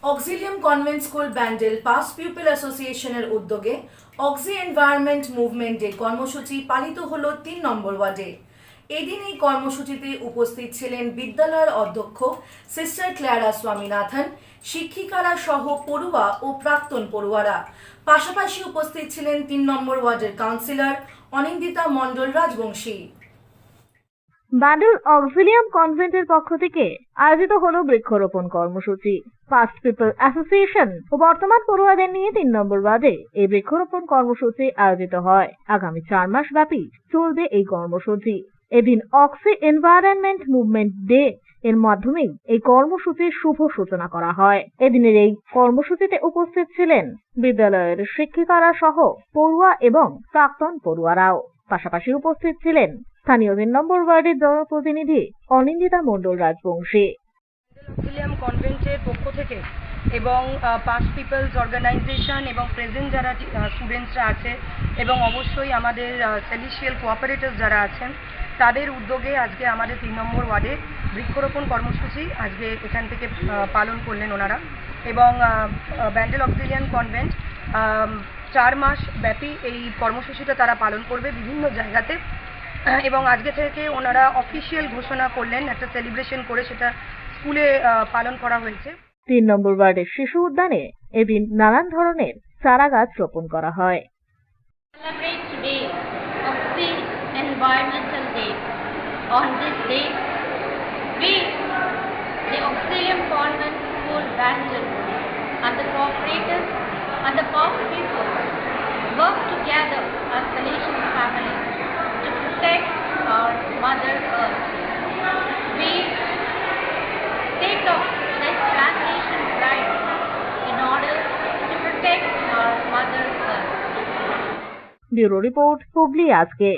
Auxilium convent school Bandel pass people অ্যাসোসিয়েশনের উদ্যোগে oxy environment movement day কর্মসূচি পালিত হলো ৩ নম্বর ওয়ার্ডে। এদিন এই কর্মসূচিতে উপস্থিত ছিলেন বিদ্যালয়ের অধ্যক্ষ সিস্টার ক্ল্যারা স্বামীনাথন, শিক্ষিকারা সহ পড়ুয়া ও প্রাক্তন পড়ুয়ারা। পাশাপাশি উপস্থিত ছিলেন ৩ নম্বর ওয়ার্ডের কাউন্সিলর অনিন্দিতা মণ্ডল রাজবংশী। ব্যান্ডেল অক্সিলিয়াম কনভেন্টের পক্ষ থেকে আয়োজিত হলো বৃক্ষরোপণ কর্মসূচি। পাস্ট পিপল অ্যাসোসিয়েশন ও বর্তমান পড়ুয়াদের নিয়ে ৩ নম্বর ওয়ার্ডে এই বৃক্ষরোপণ কর্মসূচি আয়োজিত হয়। আগামী ৪ মাস ব্যাপী চলবে এই কর্মসূচি। এদিন অক্সি এনভায়রনমেন্ট মুভমেন্ট ডে এর মাধ্যমে এই কর্মসূচির শুভ সূচনা করা হয়। এদিনের এই কর্মসূচিতে উপস্থিত ছিলেন বিদ্যালয়ের শিক্ষিকারা সহ পড়ুয়া এবং প্রাক্তন পড়ুয়ারাও। পাশাপাশি উপস্থিত ছিলেন স্থানীয় ৩ নম্বর ওয়ার্ডের জনপ্রতিনিধি অনিন্দিতা মণ্ডল রাজবংশী। অক্সিলিয়াম কনভেন্টের পক্ষ থেকে এবং পাস্ট পিপলস অর্গানাইজেশন এবং প্রেজেন্ট যারা স্টুডেন্টসরা আছে এবং অবশ্যই আমাদের সেলিশিয়াল কোঅপারেটরস যারা আছেন তাদের উদ্যোগে আজকে আমাদের ৩ নম্বর ওয়ার্ডে বৃক্ষরোপণ কর্মসূচি আজকে এখান থেকে পালন করলেন ওনারা। এবং ব্যান্ডেল অক্সিলিয়াম কনভেন্ট ৪ মাস ব্যাপী এই কর্মসূচিটা তারা পালন করবে বিভিন্ন জায়গাতে। এবং আজকে থেকে ওনারা অফিসিয়াল ঘোষণা করলেন, একটা সেলিব্রেশন করে সেটা স্কুলে পালন করা হয়েছে। ৩ নম্বর ওয়ার্ডের শিশু উদ্যানে এদিন নানান ধরনের চারা গাছ রোপণ করা হয়। Celebrate today Oxy Environmental Day. On this day, we, the Auxilium Convent School Bandel, and the cooperators and the Pass people work together as Salesian family to protect our Mother Earth. We take up this plantation drive in order to protect our Mother Earth. Bureau report, Hooghly আজকে।